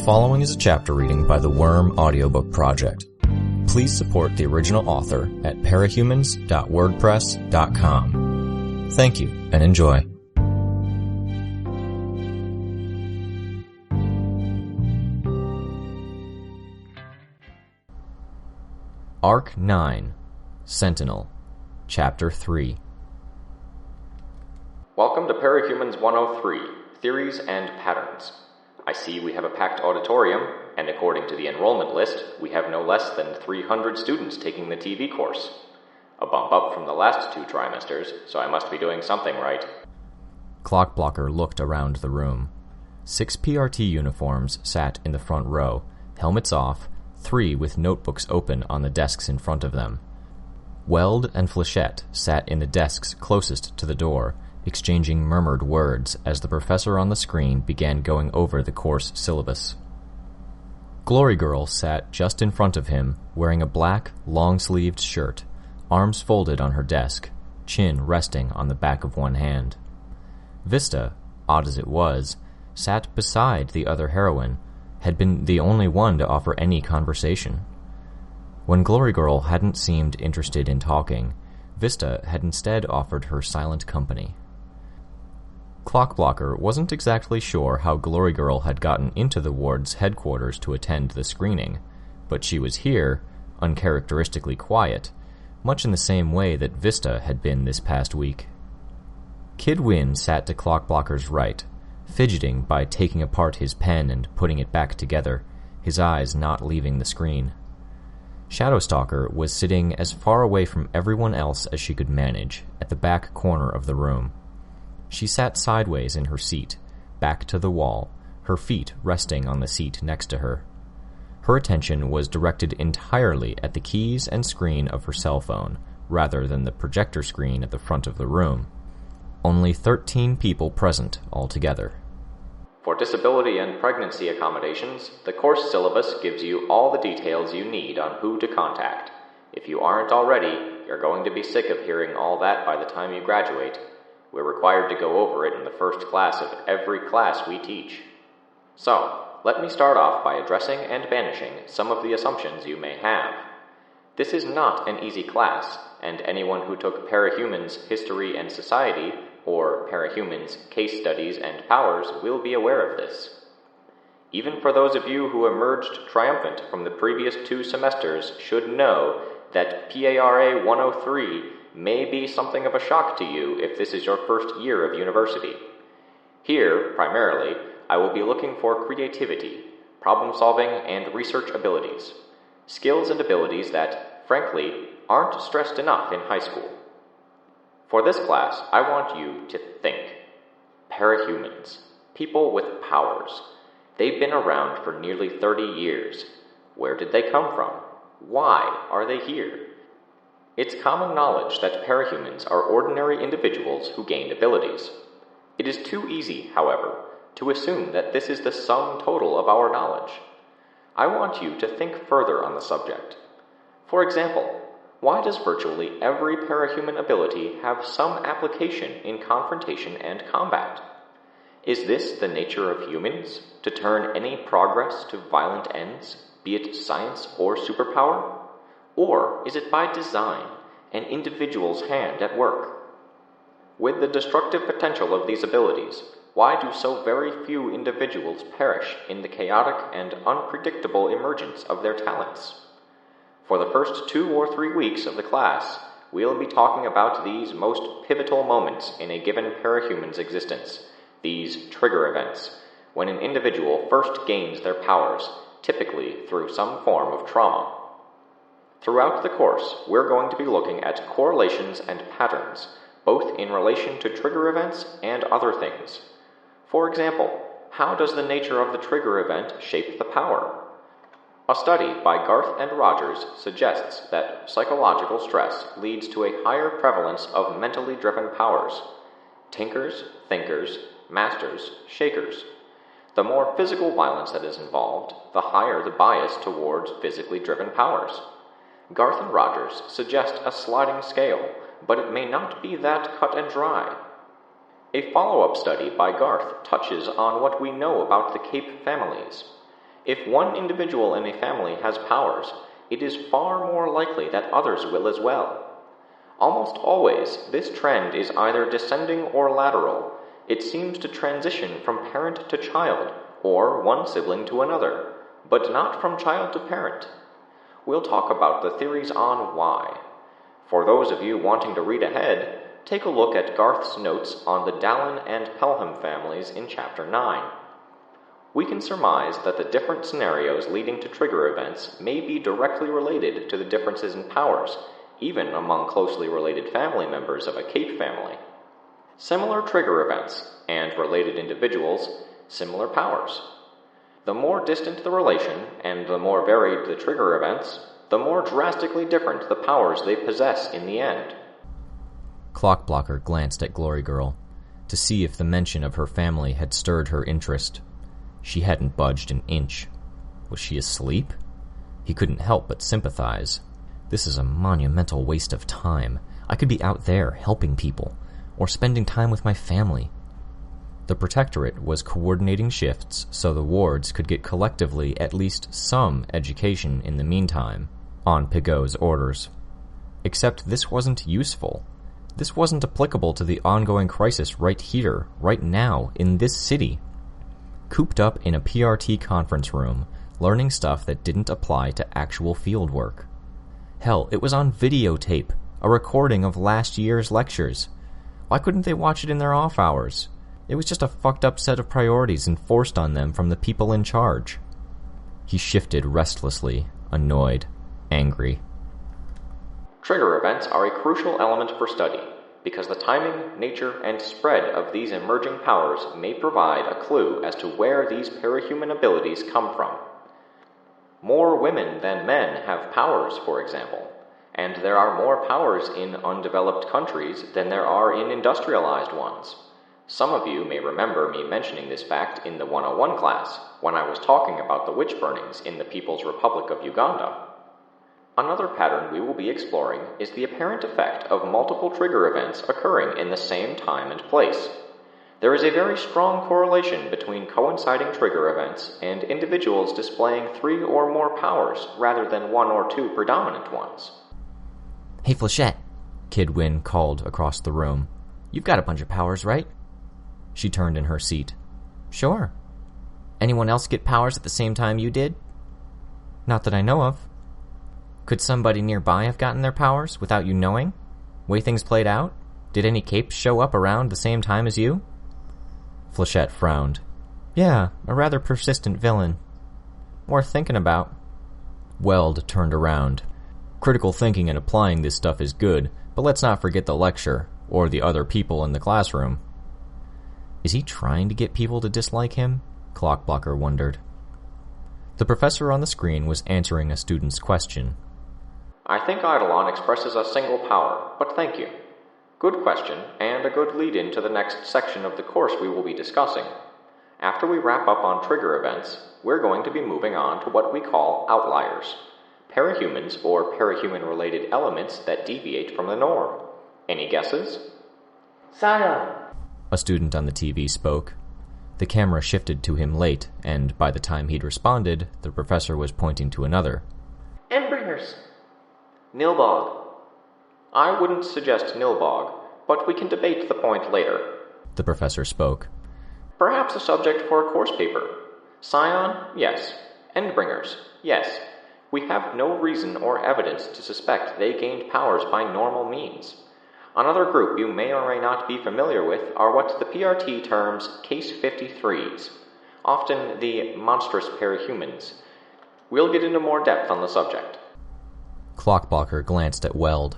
following is a chapter reading by the Worm Audiobook Project. Please support the original author at parahumans.wordpress.com. Thank you and enjoy. Arc 9, Sentinel, Chapter 3. Welcome to Parahumans 103, Theories and Patterns. I see we have a packed auditorium, and according to the enrollment list, we have no less than 300 students taking the TV course. A bump up from the last 2 trimesters, so I must be doing something right. Clockblocker looked around the room. 6 PRT uniforms sat in the front row, helmets off, 3 with notebooks open on the desks in front of them. Weld and Flechette sat in the desks closest to the door, exchanging murmured words as the professor on the screen began going over the course syllabus. Glory Girl sat just in front of him, wearing a black, long-sleeved shirt, arms folded on her desk, chin resting on the back of one hand. Vista, odd as it was, sat beside the other heroine, had been the only one to offer any conversation. When Glory Girl hadn't seemed interested in talking, Vista had instead offered her silent company. Clockblocker wasn't exactly sure how Glory Girl had gotten into the ward's headquarters to attend the screening, but she was here, uncharacteristically quiet, much in the same way that Vista had been this past week. Kid Wynn sat to Clockblocker's right, fidgeting by taking apart his pen and putting it back together, his eyes not leaving the screen. Shadowstalker was sitting as far away from everyone else as she could manage, at the back corner of the room. She sat sideways in her seat, back to the wall, her feet resting on the seat next to her. Her attention was directed entirely at the keys and screen of her cell phone, rather than the projector screen at the front of the room. Only 13 people present altogether. For disability and pregnancy accommodations, the course syllabus gives you all the details you need on who to contact. If you aren't already, you're going to be sick of hearing all that by the time you graduate. We're required to go over it in the first class of every class we teach. So, let me start off by addressing and banishing some of the assumptions you may have. This is not an easy class, and anyone who took Parahumans History and Society, or Parahumans Case Studies and Powers, will be aware of this. Even for those of you who emerged triumphant from the previous 2 semesters should know that PARA 103 may be something of a shock to you if this is your first year of university. Here, primarily, I will be looking for creativity, problem-solving, and research abilities. Skills and abilities that, frankly, aren't stressed enough in high school. For this class, I want you to think. Parahumans. People with powers. They've been around for nearly 30 years. Where did they come from? Why are they here? It's common knowledge that parahumans are ordinary individuals who gained abilities. It is too easy, however, to assume that this is the sum total of our knowledge. I want you to think further on the subject. For example, why does virtually every parahuman ability have some application in confrontation and combat? Is this the nature of humans, to turn any progress to violent ends, be it science or superpower? Or is it by design, an individual's hand at work? With the destructive potential of these abilities, why do so very few individuals perish in the chaotic and unpredictable emergence of their talents? For the first 2 or 3 weeks of the class, we'll be talking about these most pivotal moments in a given parahuman's existence, these trigger events, when an individual first gains their powers, typically through some form of trauma. Throughout the course, we're going to be looking at correlations and patterns, both in relation to trigger events and other things. For example, how does the nature of the trigger event shape the power? A study by Garth and Rogers suggests that psychological stress leads to a higher prevalence of mentally driven powers. Tinkers, thinkers, masters, shakers. The more physical violence that is involved, the higher the bias towards physically driven powers. Garth and Rogers suggest a sliding scale, but it may not be that cut and dry. A follow-up study by Garth touches on what we know about the Cape families. If one individual in a family has powers, it is far more likely that others will as well. Almost always, this trend is either descending or lateral. It seems to transition from parent to child, or one sibling to another, but not from child to parent. We'll talk about the theories on why. For those of you wanting to read ahead, take a look at Garth's notes on the Dallin and Pelham families in Chapter 9. We can surmise that the different scenarios leading to trigger events may be directly related to the differences in powers, even among closely related family members of a Cape family. Similar trigger events, and related individuals, similar powers. The more distant the relation, and the more varied the trigger events, the more drastically different the powers they possess in the end. Clockblocker glanced at Glory Girl to see if the mention of her family had stirred her interest. She hadn't budged an inch. Was she asleep? He couldn't help but sympathize. This is a monumental waste of time. I could be out there helping people, or spending time with my family. The Protectorate was coordinating shifts so the wards could get collectively at least some education in the meantime, on Pigot's orders. Except this wasn't useful. This wasn't applicable to the ongoing crisis right here, right now, in this city. Cooped up in a PRT conference room, learning stuff that didn't apply to actual field work. Hell, it was on videotape, a recording of last year's lectures. Why couldn't they watch it in their off hours? It was just a fucked up set of priorities enforced on them from the people in charge. He shifted restlessly, annoyed, angry. Trigger events are a crucial element for study, because the timing, nature, and spread of these emerging powers may provide a clue as to where these parahuman abilities come from. More women than men have powers, for example, and there are more powers in undeveloped countries than there are in industrialized ones. Some of you may remember me mentioning this fact in the 101 class, when I was talking about the witch burnings in the People's Republic of Uganda. Another pattern we will be exploring is the apparent effect of multiple trigger events occurring in the same time and place. There is a very strong correlation between coinciding trigger events and individuals displaying 3 or more powers rather than 1 or 2 predominant ones. "Hey, Flechette," Kid Win called across the room. "You've got a bunch of powers, right?" She turned in her seat. "Sure. Anyone else get powers at the same time you did?" "Not that I know of." "Could somebody nearby have gotten their powers without you knowing? Way things played out? Did any capes show up around the same time as you?" Flechette frowned. "Yeah, a rather persistent villain. Worth thinking about." Weld turned around. "Critical thinking and applying this stuff is good, but let's not forget the lecture, or the other people in the classroom." Is he trying to get people to dislike him? Clockblocker wondered. The professor on the screen was answering a student's question. "I think Eidolon expresses a single power, but thank you. Good question, and a good lead-in to the next section of the course we will be discussing. After we wrap up on trigger events, we're going to be moving on to what we call outliers. Parahumans or parahuman-related elements that deviate from the norm. Any guesses?" Scion, A student on the TV spoke. The camera shifted to him late, and by the time he'd responded, the professor was pointing to another. Endbringers. Nilbog. I wouldn't suggest Nilbog, but we can debate the point later. The professor spoke. Perhaps a subject for a course paper. Scion, yes. Endbringers, yes. We have no reason or evidence to suspect they gained powers by normal means. Another group you may or may not be familiar with are what the PRT terms Case 53s, often the monstrous parahumans. We'll get into more depth on the subject. Clockblocker glanced at Weld.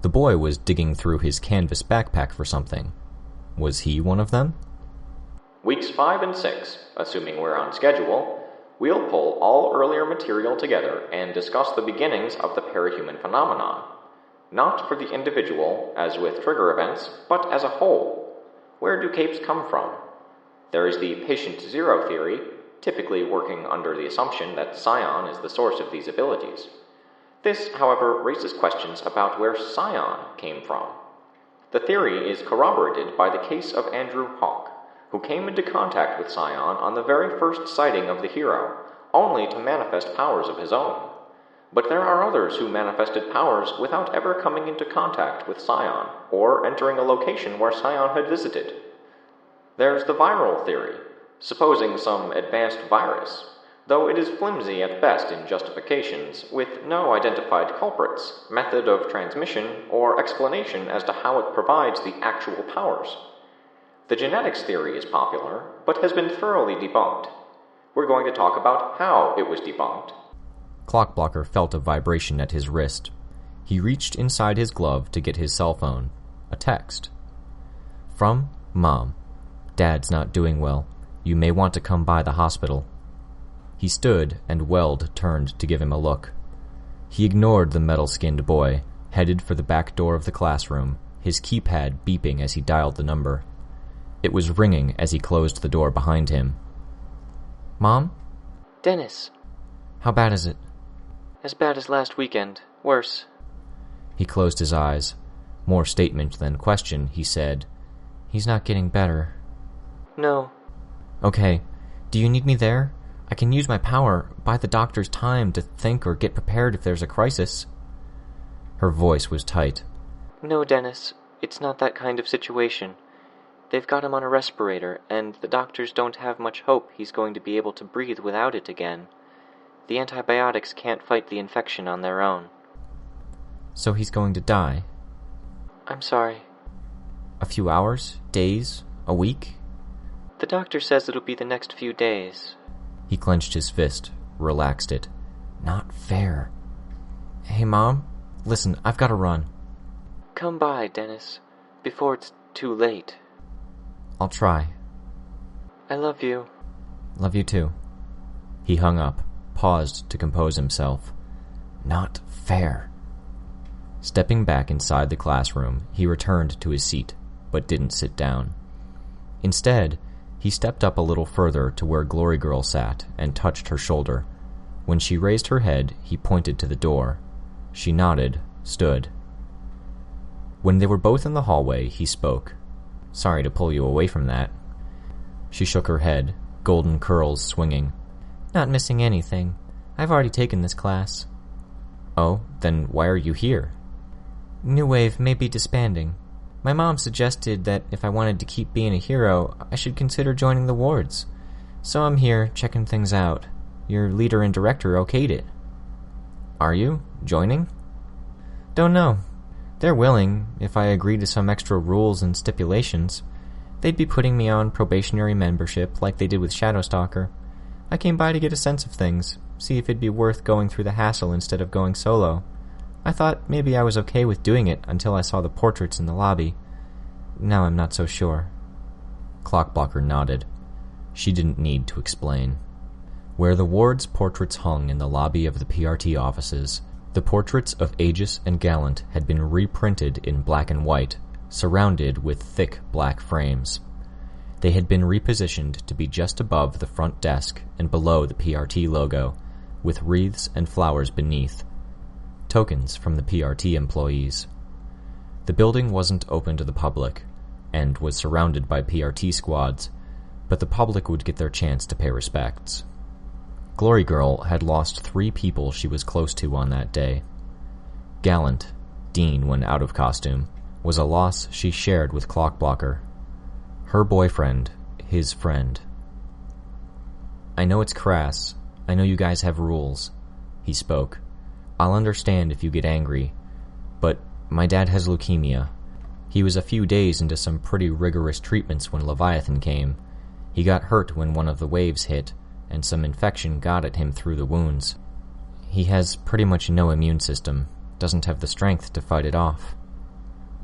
The boy was digging through his canvas backpack for something. Was he one of them? Weeks 5 and 6, assuming we're on schedule, we'll pull all earlier material together and discuss the beginnings of the parahuman phenomenon. Not for the individual, as with trigger events, but as a whole. Where do capes come from? There is the patient zero theory, typically working under the assumption that Scion is the source of these abilities. This, however, raises questions about where Scion came from. The theory is corroborated by the case of Andrew Hawk, who came into contact with Scion on the very first sighting of the hero, only to manifest powers of his own. But there are others who manifested powers without ever coming into contact with Scion, or entering a location where Scion had visited. There's the viral theory, supposing some advanced virus, though it is flimsy at best in justifications, with no identified culprits, method of transmission, or explanation as to how it provides the actual powers. The genetics theory is popular, but has been thoroughly debunked. We're going to talk about how it was debunked. Clockblocker felt a vibration at his wrist. He reached inside his glove to get his cell phone. A text. From Mom. Dad's not doing well. You may want to come by the hospital. He stood, and Weld turned to give him a look. He ignored the metal-skinned boy, headed for the back door of the classroom, his keypad beeping as he dialed the number. It was ringing as he closed the door behind him. Mom? Dennis. How bad is it? As bad as last weekend. Worse. He closed his eyes. More statement than question, he said, He's not getting better. No. Okay. Do you need me there? I can use my power, buy the doctor's time to think or get prepared if there's a crisis. Her voice was tight. No, Dennis. It's not that kind of situation. They've got him on a respirator, and the doctors don't have much hope he's going to be able to breathe without it again. The antibiotics can't fight the infection on their own. So he's going to die? I'm sorry. A few hours? Days? A week? The doctor says it'll be the next few days. He clenched his fist, relaxed it. Not fair. Hey, Mom? Listen, I've got to run. Come by, Dennis, before it's too late. I'll try. I love you. Love you too. He hung up, paused to compose himself. Not fair. Stepping back inside the classroom, he returned to his seat, but didn't sit down. Instead, he stepped up a little further to where Glory Girl sat and touched her shoulder. When she raised her head, he pointed to the door. She nodded, stood. When they were both in the hallway, he spoke. Sorry to pull you away from that. She shook her head, golden curls swinging. Not missing anything. I've already taken this class. Oh, then why are you here? New Wave may be disbanding. My mom suggested that if I wanted to keep being a hero, I should consider joining the wards. So I'm here, checking things out. Your leader and director okayed it. Are you? Joining? Don't know. They're willing, if I agree to some extra rules and stipulations. They'd be putting me on probationary membership like they did with Shadowstalker. I came by to get a sense of things, see if it'd be worth going through the hassle instead of going solo. I thought maybe I was okay with doing it until I saw the portraits in the lobby. Now I'm not so sure. Clockblocker nodded. She didn't need to explain. Where the ward's portraits hung in the lobby of the PRT offices, the portraits of Aegis and Gallant had been reprinted in black and white, surrounded with thick black frames. They had been repositioned to be just above the front desk and below the PRT logo, with wreaths and flowers beneath. Tokens from the PRT employees. The building wasn't open to the public, and was surrounded by PRT squads, but the public would get their chance to pay respects. Glory Girl had lost 3 people she was close to on that day. Gallant, Dean when out of costume, was a loss she shared with Clockblocker. Her boyfriend, his friend. I know it's crass. I know you guys have rules, he spoke. I'll understand if you get angry, but my dad has leukemia. He was a few days into some pretty rigorous treatments when Leviathan came. He got hurt when one of the waves hit, and some infection got at him through the wounds. He has pretty much no immune system, doesn't have the strength to fight it off.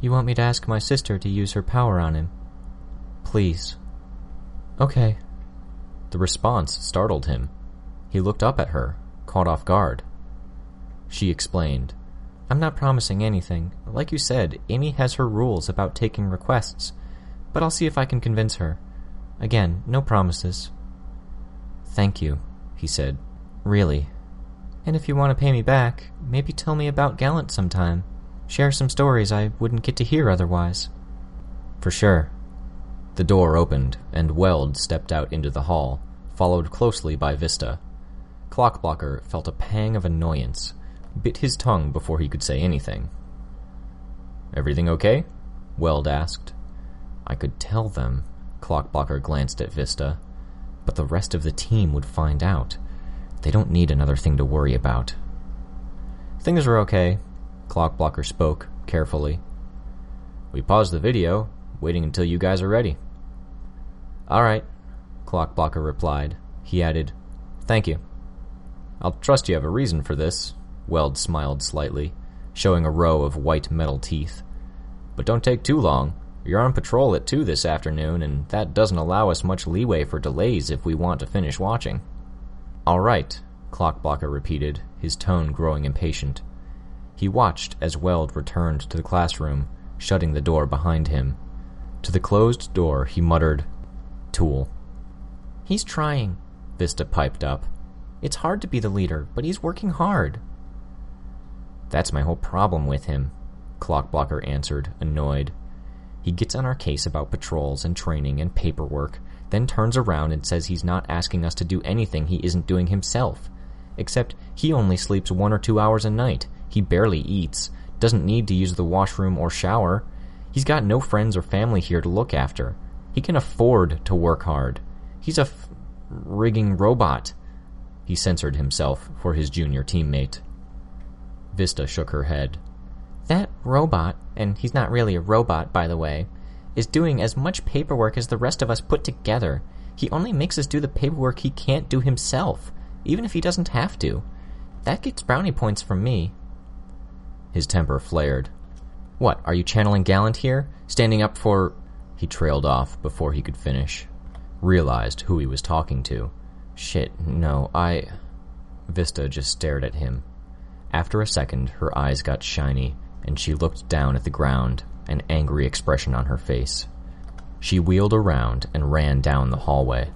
You want me to ask my sister to use her power on him? Please. Okay. The response startled him. He looked up at her, caught off guard. She explained, I'm not promising anything. Like you said, Amy has her rules about taking requests, but I'll see if I can convince her. Again, no promises. Thank you, he said. Really. And if you want to pay me back, maybe tell me about Gallant sometime. Share some stories I wouldn't get to hear otherwise. For sure. The door opened, and Weld stepped out into the hall, followed closely by Vista. Clockblocker felt a pang of annoyance, bit his tongue before he could say anything. "Everything okay?" Weld asked. "I could tell them." Clockblocker glanced at Vista. "But the rest of the team would find out. They don't need another thing to worry about." "Things are okay," Clockblocker spoke, carefully. "We paused the video, waiting until you guys are ready." "All right," Clockblocker replied. He added, "Thank you." "I'll trust you have a reason for this," Weld smiled slightly, showing a row of white metal teeth. "But don't take too long. You're on patrol at 2 this afternoon, and that doesn't allow us much leeway for delays if we want to finish watching." "All right," Clockblocker repeated, his tone growing impatient. He watched as Weld returned to the classroom, shutting the door behind him. To the closed door he muttered, "Tool." "He's trying," Vista piped up. "It's hard to be the leader, but he's working hard." "That's my whole problem with him," Clockblocker answered, annoyed. "He gets on our case about patrols and training and paperwork, then turns around and says he's not asking us to do anything he isn't doing himself. Except he only sleeps 1 or 2 hours a night, he barely eats, doesn't need to use the washroom or shower. He's got no friends or family here to look after. He can afford to work hard. He's a rigging robot." He censored himself for his junior teammate. Vista shook her head. "That robot, and he's not really a robot, by the way, is doing as much paperwork as the rest of us put together. He only makes us do the paperwork he can't do himself, even if he doesn't have to. That gets brownie points from me." His temper flared. "What, are you channeling Gallant here? Standing up for—" He trailed off before he could finish. Realized who he was talking to. "Shit, no, Vista just stared at him. After a second, her eyes got shiny, and she looked down at the ground, an angry expression on her face. She wheeled around and ran down the hallway.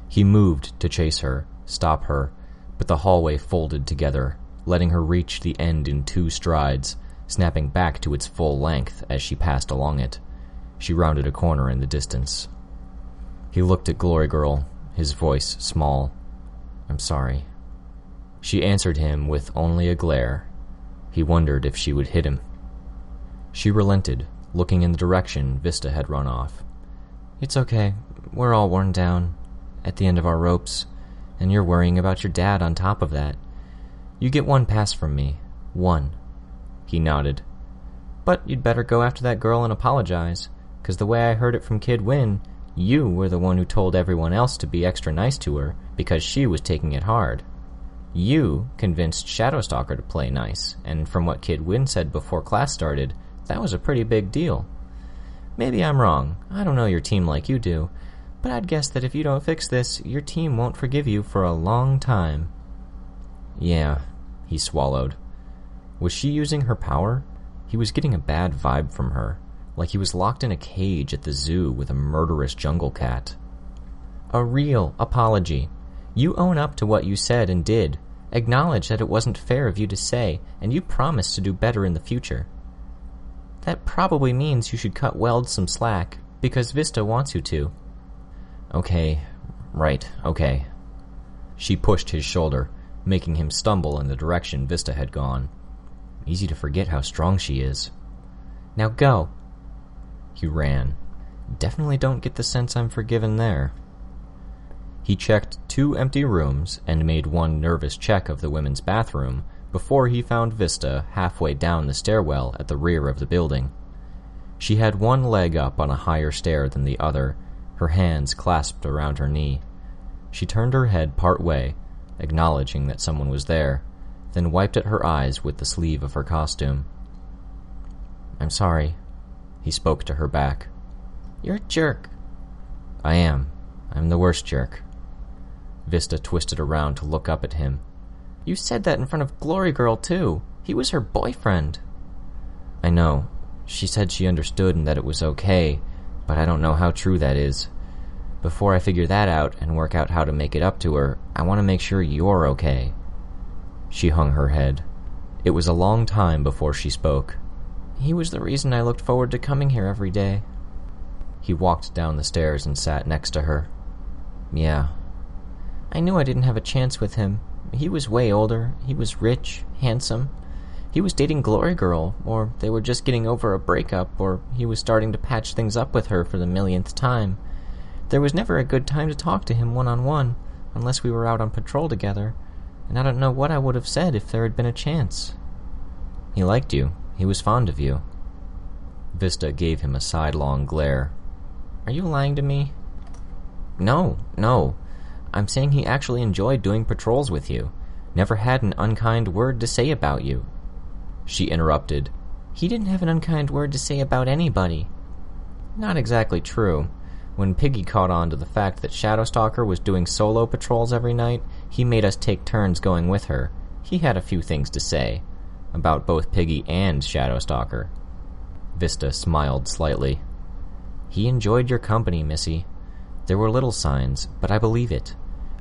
He moved to chase her, stop her, but the hallway folded together, letting her reach the end in 2 strides, snapping back to its full length as she passed along it. She rounded a corner in the distance. He looked at Glory Girl, his voice small. "I'm sorry." She answered him with only a glare. He wondered if she would hit him. She relented, looking in the direction Vista had run off. "It's okay. We're all worn down, at the end of our ropes, and you're worrying about your dad on top of that. You get 1 pass from me. 1. He nodded. "But you'd better go after that girl and apologize, 'cause the way I heard it from Kid Win, you were the one who told everyone else to be extra nice to her because she was taking it hard. You convinced Shadowstalker to play nice, and from what Kid Win said before class started, that was a pretty big deal. Maybe I'm wrong. I don't know your team like you do, but I'd guess that if you don't fix this, your team won't forgive you for a long time." "Yeah," he swallowed. Was she using her power? He was getting a bad vibe from her, like he was locked in a cage at the zoo with a murderous jungle cat. "A real apology. You own up to what you said and did. Acknowledge that it wasn't fair of you to say, and you promise to do better in the future. That probably means you should cut Weld some slack, because Vista wants you to." "Okay, right, okay." She pushed his shoulder, making him stumble in the direction Vista had gone. Easy to forget how strong she is. "Now go." He ran. Definitely don't get the sense I'm forgiven there. He checked 2 empty rooms and made 1 nervous check of the women's bathroom before he found Vista halfway down the stairwell at the rear of the building. She had 1 leg up on a higher stair than the other, her hands clasped around her knee. She turned her head part way, acknowledging that someone was there, then wiped at her eyes with the sleeve of her costume. "I'm sorry." He spoke to her back. "You're a jerk." "I am. I'm the worst jerk." Vista twisted around to look up at him. "You said that in front of Glory Girl, too. He was her boyfriend." "I know. She said she understood and that it was okay, but I don't know how true that is. Before I figure that out and work out how to make it up to her, I want to make sure you're okay." She hung her head. It was a long time before she spoke. "He was the reason I looked forward to coming here every day." He walked down the stairs and sat next to her. "Yeah." "I knew I didn't have a chance with him. He was way older. He was rich, handsome. He was dating Glory Girl, or they were just getting over a breakup, or he was starting to patch things up with her for the millionth time. There was never a good time to talk to him one-on-one, unless we were out on patrol together, and I don't know what I would have said if there had been a chance. He liked you. He was fond of you. Vista gave him a sidelong glare. Are you lying to me? No. I'm saying he actually enjoyed doing patrols with you. Never had an unkind word to say about you. She interrupted. He didn't have an unkind word to say about anybody. Not exactly true. When Piggy caught on to the fact that Shadowstalker was doing solo patrols every night, he made us take turns going with her. He had a few things to say. About both Piggy and Shadowstalker. Vista smiled slightly. He enjoyed your company, Missy. There were little signs, but I believe it.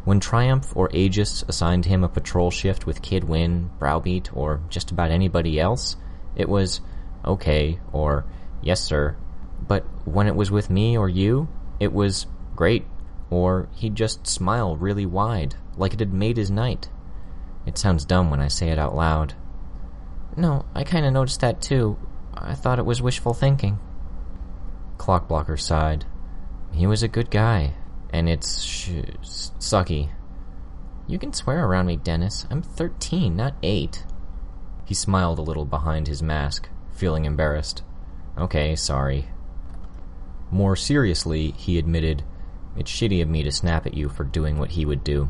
When Triumph or Aegis assigned him a patrol shift with Kid Win, Browbeat, or just about anybody else, it was, okay, or, yes sir. But when it was with me or you, it was, great, or he'd just smile really wide, like it had made his night. It sounds dumb when I say it out loud. No, I kinda noticed that too. I thought it was wishful thinking. Clockblocker sighed. He was a good guy, and it's sucky. You can swear around me, Dennis. I'm 13, not 8. He smiled a little behind his mask, feeling embarrassed. Okay, sorry. More seriously, he admitted, it's shitty of me to snap at you for doing what he would do.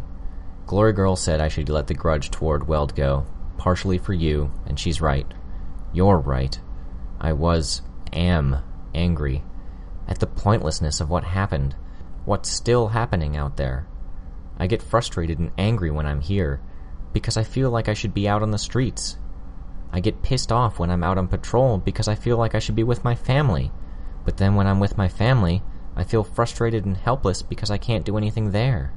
Glory Girl said I should let the grudge toward Weld go, partially for you, and she's right. You're right. I am angry at the pointlessness of what happened, what's still happening out there. I get frustrated and angry when I'm here, because I feel like I should be out on the streets. I get pissed off when I'm out on patrol because I feel like I should be with my family, but then when I'm with my family, I feel frustrated and helpless because I can't do anything there.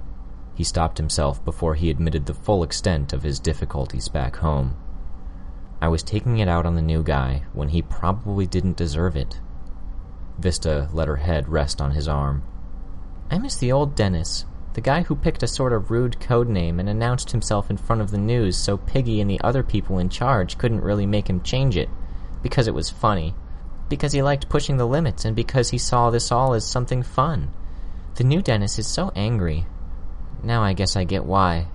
He stopped himself before he admitted the full extent of his difficulties back home. I was taking it out on the new guy when he probably didn't deserve it. Vista let her head rest on his arm. I miss the old Dennis, the guy who picked a sort of rude code name and announced himself in front of the news so Piggy and the other people in charge couldn't really make him change it, because it was funny, because he liked pushing the limits, and because he saw this all as something fun. The new Dennis is so angry. Now I guess I get why.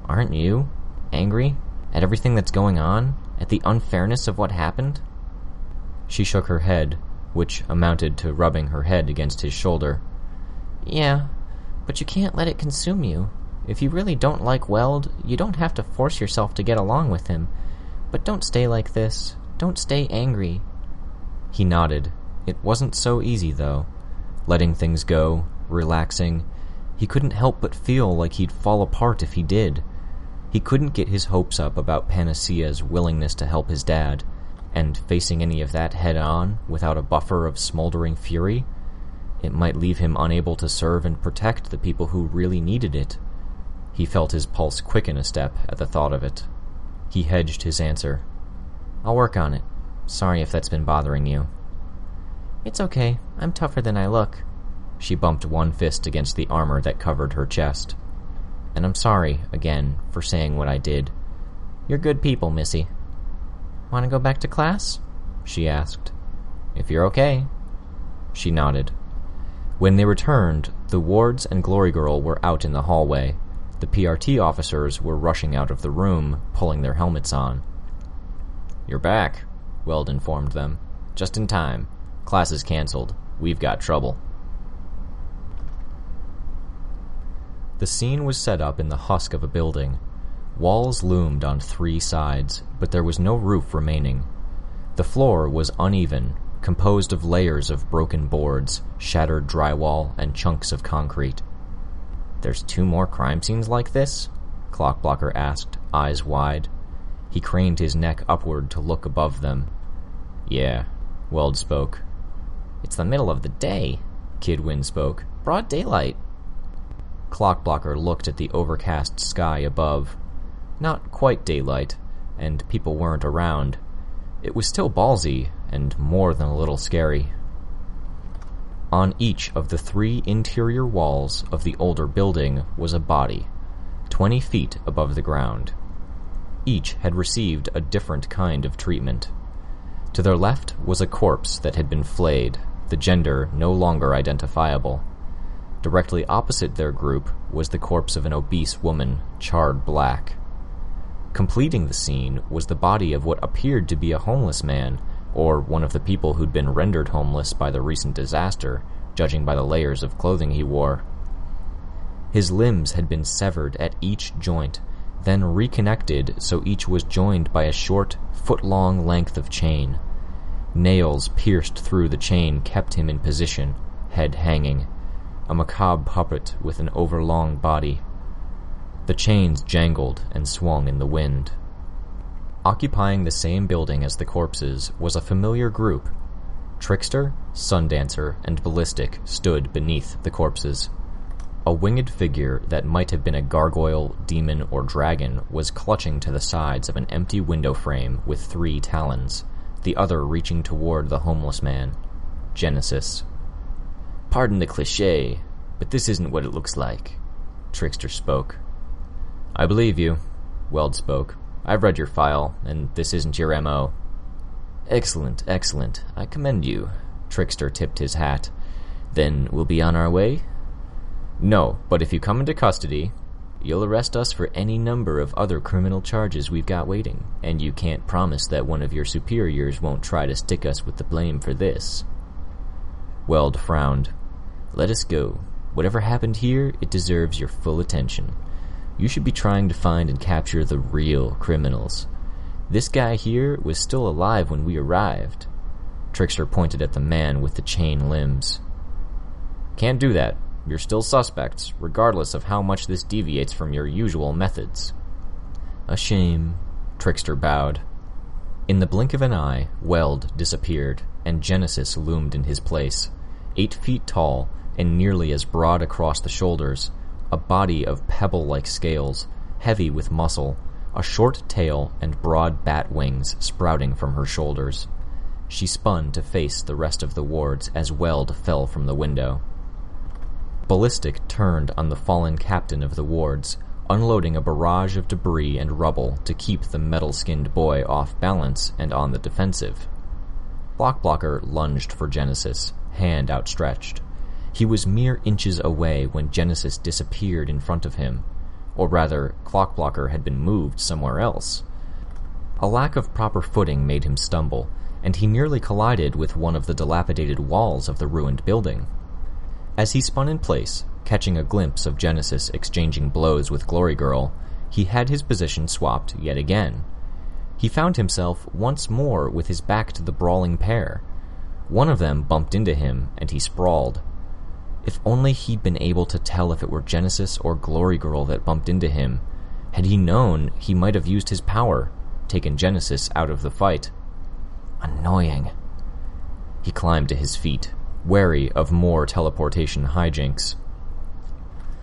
Aren't you angry at everything that's going on, at the unfairness of what happened? She shook her head, which amounted to rubbing her head against his shoulder. Yeah, but you can't let it consume you. If you really don't like Weld, you don't have to force yourself to get along with him. But don't stay like this. Don't stay angry. He nodded. It wasn't so easy, though. Letting things go, relaxing. He couldn't help but feel like he'd fall apart if he did. He couldn't get his hopes up about Panacea's willingness to help his dad, and facing any of that head-on without a buffer of smoldering fury, it might leave him unable to serve and protect the people who really needed it. He felt his pulse quicken a step at the thought of it. He hedged his answer. I'll work on it. Sorry if that's been bothering you. It's okay. I'm tougher than I look. She bumped one fist against the armor that covered her chest. And I'm sorry, again, for saying what I did. You're good people, Missy. Want to go back to class? She asked. If you're okay. She nodded. When they returned, the wards and Glory Girl were out in the hallway. The PRT officers were rushing out of the room, pulling their helmets on. You're back, Weld informed them. Just in time. Class is canceled. We've got trouble. The scene was set up in the husk of a building. Walls loomed on 3 sides, but there was no roof remaining. The floor was uneven, composed of layers of broken boards, shattered drywall, and chunks of concrete. There's 2 more crime scenes like this? Clockblocker asked, eyes wide. He craned his neck upward to look above them. Yeah, Weld spoke. It's the middle of the day, Kidwin spoke. Broad daylight. Clockblocker looked at the overcast sky above. Not quite daylight, and people weren't around. It was still ballsy, and more than a little scary. On each of the 3 interior walls of the older building was a body. 20 feet above the ground. Each had received a different kind of treatment. To their left was a corpse that had been flayed, the gender no longer identifiable. Directly opposite their group was the corpse of an obese woman, charred black. Completing the scene was the body of what appeared to be a homeless man, or one of the people who'd been rendered homeless by the recent disaster, judging by the layers of clothing he wore. His limbs had been severed at each joint, then reconnected so each was joined by a short, foot-long length of chain. Nails pierced through the chain kept him in position, head hanging, a macabre puppet with an overlong body. The chains jangled and swung in the wind. Occupying the same building as the corpses was a familiar group. Trickster, Sundancer, and Ballistic stood beneath the corpses. A winged figure that might have been a gargoyle, demon, or dragon was clutching to the sides of an empty window frame with 3 talons, the other reaching toward the homeless man. Genesis. "Pardon the cliché, but this isn't what it looks like," Trickster spoke. "I believe you," Weld spoke. "I've read your file, and this isn't your M.O. "Excellent, excellent. I commend you." Trickster tipped his hat. "Then we'll be on our way?" "No, but if you come into custody, you'll arrest us for any number of other criminal charges we've got waiting, and you can't promise that one of your superiors won't try to stick us with the blame for this." Weld frowned. "Let us go. Whatever happened here, it deserves your full attention. You should be trying to find and capture the real criminals. This guy here was still alive when we arrived." Trickster pointed at the man with the chain limbs. "Can't do that. You're still suspects, regardless of how much this deviates from your usual methods." "A shame," Trickster bowed. In the blink of an eye, Weld disappeared, and Genesis loomed in his place, 8 feet tall and nearly as broad across the shoulders, a body of pebble-like scales, heavy with muscle, a short tail and broad bat wings sprouting from her shoulders. She spun to face the rest of the wards as Weld fell from the window. Ballistic turned on the fallen captain of the wards, unloading a barrage of debris and rubble to keep the metal-skinned boy off balance and on the defensive. Clockblocker lunged for Genesis, hand outstretched. He was mere inches away when Genesis disappeared in front of him, or rather, Clockblocker had been moved somewhere else. A lack of proper footing made him stumble, and he nearly collided with one of the dilapidated walls of the ruined building. As he spun in place, catching a glimpse of Genesis exchanging blows with Glory Girl, he had his position swapped yet again. He found himself once more with his back to the brawling pair. One of them bumped into him, and he sprawled. If only he'd been able to tell if it were Genesis or Glory Girl that bumped into him. Had he known, he might have used his power, taken Genesis out of the fight. Annoying. He climbed to his feet, wary of more teleportation hijinks.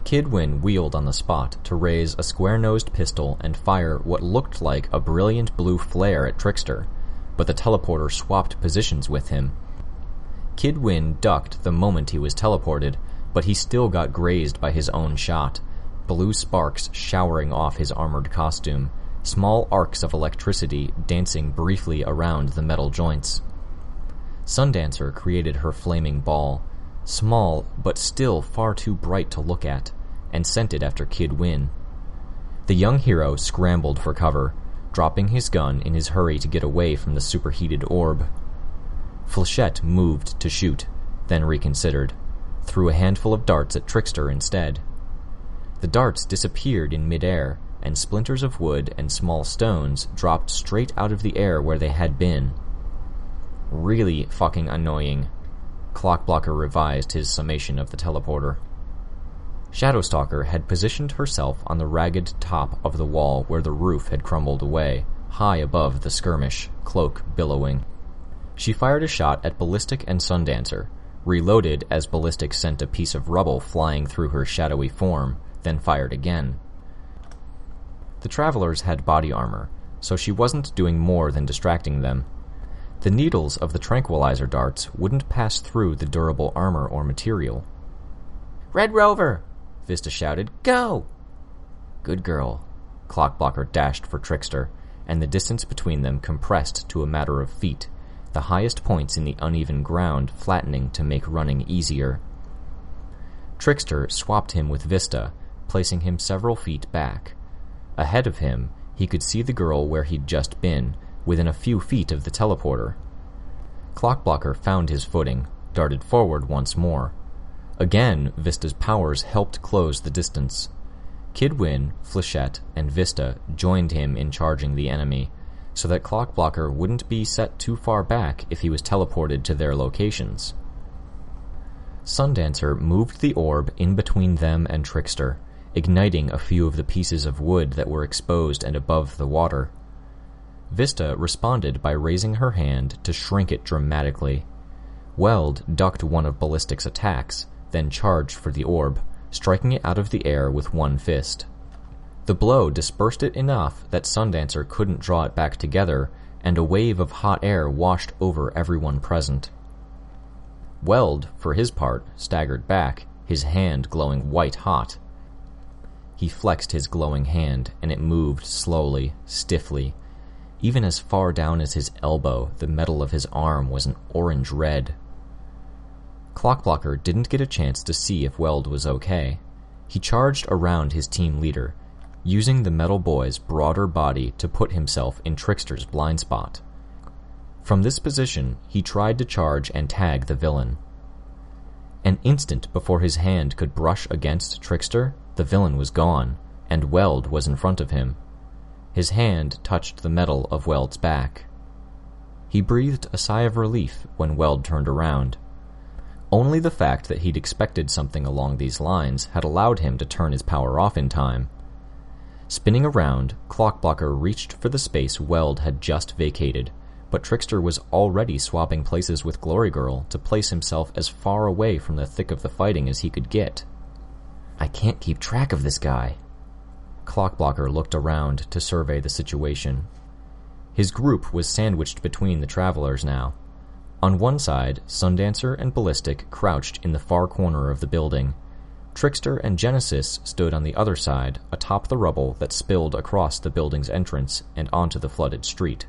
Kidwin wheeled on the spot to raise a square-nosed pistol and fire what looked like a brilliant blue flare at Trickster, but the teleporter swapped positions with him. Kidwin ducked the moment he was teleported, but he still got grazed by his own shot, blue sparks showering off his armored costume, small arcs of electricity dancing briefly around the metal joints. Sundancer created her flaming ball, small but still far too bright to look at, and sent it after Kidwin. The young hero scrambled for cover, dropping his gun in his hurry to get away from the superheated orb. Flechette moved to shoot, then reconsidered, threw a handful of darts at Trickster instead. The darts disappeared in midair, and splinters of wood and small stones dropped straight out of the air where they had been. Really fucking annoying. Clockblocker revised his summation of the teleporter. Shadowstalker had positioned herself on the ragged top of the wall where the roof had crumbled away, high above the skirmish, cloak billowing. She fired a shot at Ballistic and Sundancer, reloaded as Ballistic sent a piece of rubble flying through her shadowy form, then fired again. The travelers had body armor, so she wasn't doing more than distracting them. The needles of the tranquilizer darts wouldn't pass through the durable armor or material. "Red Rover!" Vista shouted. "Go!" Good girl. Clockblocker dashed for Trickster, and the distance between them compressed to a matter of feet, the highest points in the uneven ground flattening to make running easier. Trickster swapped him with Vista, placing him several feet back. Ahead of him, he could see the girl where he'd just been, within a few feet of the teleporter. Clockblocker found his footing, darted forward once more. Again, Vista's powers helped close the distance. Kidwin, Flechette, and Vista joined him in charging the enemy, so that Clockblocker wouldn't be set too far back if he was teleported to their locations. Sundancer moved the orb in between them and Trickster, igniting a few of the pieces of wood that were exposed and above the water. Vista responded by raising her hand to shrink it dramatically. Weld ducked one of Ballistic's attacks, then charged for the orb, striking it out of the air with one fist. The blow dispersed it enough that Sundancer couldn't draw it back together, and a wave of hot air washed over everyone present. Weld, for his part, staggered back, his hand glowing white-hot. He flexed his glowing hand, and it moved slowly, stiffly. Even as far down as his elbow, the metal of his arm was an orange red. Clockblocker didn't get a chance to see if Weld was okay. He charged around his team leader, using the metal boy's broader body to put himself in Trickster's blind spot. From this position, he tried to charge and tag the villain. An instant before his hand could brush against Trickster, the villain was gone, and Weld was in front of him. His hand touched the metal of Weld's back. He breathed a sigh of relief when Weld turned around. Only the fact that he'd expected something along these lines had allowed him to turn his power off in time. Spinning around, Clockblocker reached for the space Weld had just vacated, but Trickster was already swapping places with Glory Girl to place himself as far away from the thick of the fighting as he could get. I can't keep track of this guy. Clockblocker looked around to survey the situation. His group was sandwiched between the travelers now. On one side, Sundancer and Ballistic crouched in the far corner of the building. Trickster and Genesis stood on the other side, atop the rubble that spilled across the building's entrance and onto the flooded street.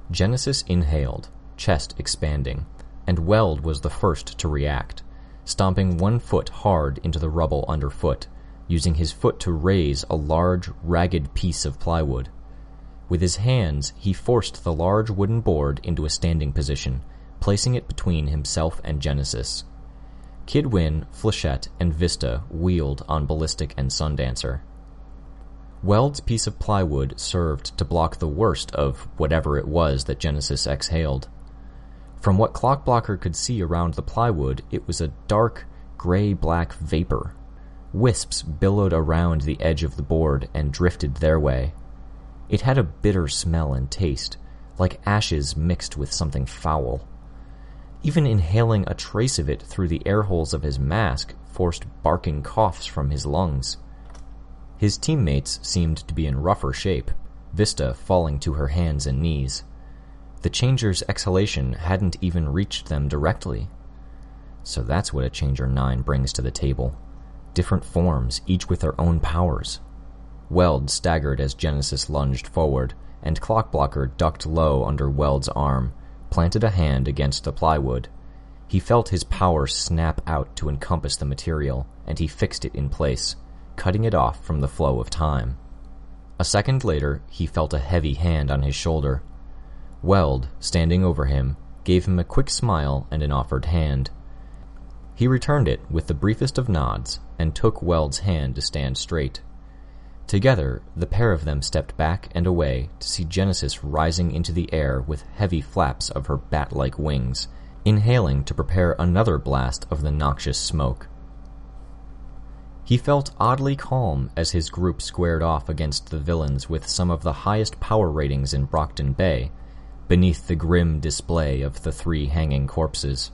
Genesis inhaled, chest expanding, and Weld was the first to react, stomping one foot hard into the rubble underfoot, using his foot to raise a large, ragged piece of plywood. With his hands, he forced the large wooden board into a standing position, placing it between himself and Genesis. Kidwin, Flechette, and Vista wheeled on Ballistic and Sundancer. Weld's piece of plywood served to block the worst of whatever it was that Genesis exhaled. From what Clockblocker could see around the plywood, it was a dark, gray-black vapor. Wisps billowed around the edge of the board and drifted their way. It had a bitter smell and taste, like ashes mixed with something foul. Even inhaling a trace of it through the air holes of his mask forced barking coughs from his lungs. His teammates seemed to be in rougher shape, Vista falling to her hands and knees. The Changer's exhalation hadn't even reached them directly. So that's what a Changer 9 brings to the table. Different forms, each with their own powers. Weld staggered as Genesis lunged forward, and Clockblocker ducked low under Weld's arm, planted a hand against the plywood. He felt his power snap out to encompass the material, and he fixed it in place, cutting it off from the flow of time. A second later, he felt a heavy hand on his shoulder. Weld, standing over him, gave him a quick smile and an offered hand. He returned it with the briefest of nods, and took Weld's hand to stand straight. Together, the pair of them stepped back and away to see Genesis rising into the air with heavy flaps of her bat-like wings, inhaling to prepare another blast of the noxious smoke. He felt oddly calm as his group squared off against the villains with some of the highest power ratings in Brockton Bay, beneath the grim display of the 3 hanging corpses.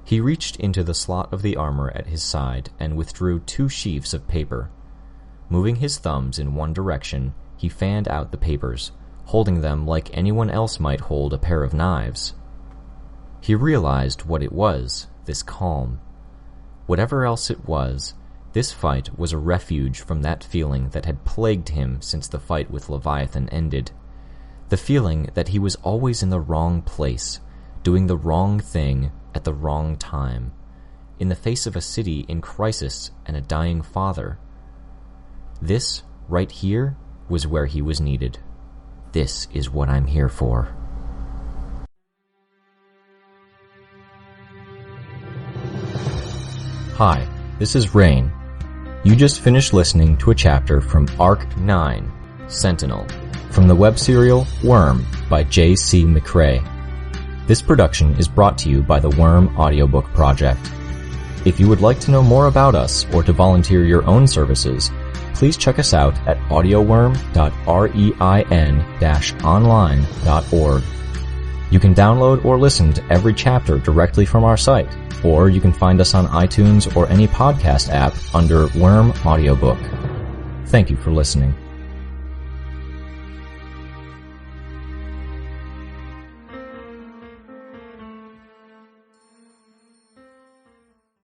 He reached into the slot of the armor at his side and withdrew 2 sheafs of paper. Moving his thumbs in one direction, he fanned out the papers, holding them like anyone else might hold a pair of knives. He realized what it was, this calm. Whatever else it was, This fight was a refuge from that feeling that had plagued him since the fight with Leviathan ended. The feeling that he was always in the wrong place, doing the wrong thing at the wrong time, in the face of a city in crisis and a dying father. This, right here, was where he was needed. This is what I'm here for. Hi, this is Rein. You just finished listening to a chapter from Arc 9, Sentinel, from the web serial Worm by J.C. McCrae. This production is brought to you by the Worm Audiobook Project. If you would like to know more about us or to volunteer your own services, please check us out at audioworm.rein-online.org. You can download or listen to every chapter directly from our site, or you can find us on iTunes or any podcast app under Worm Audiobook. Thank you for listening.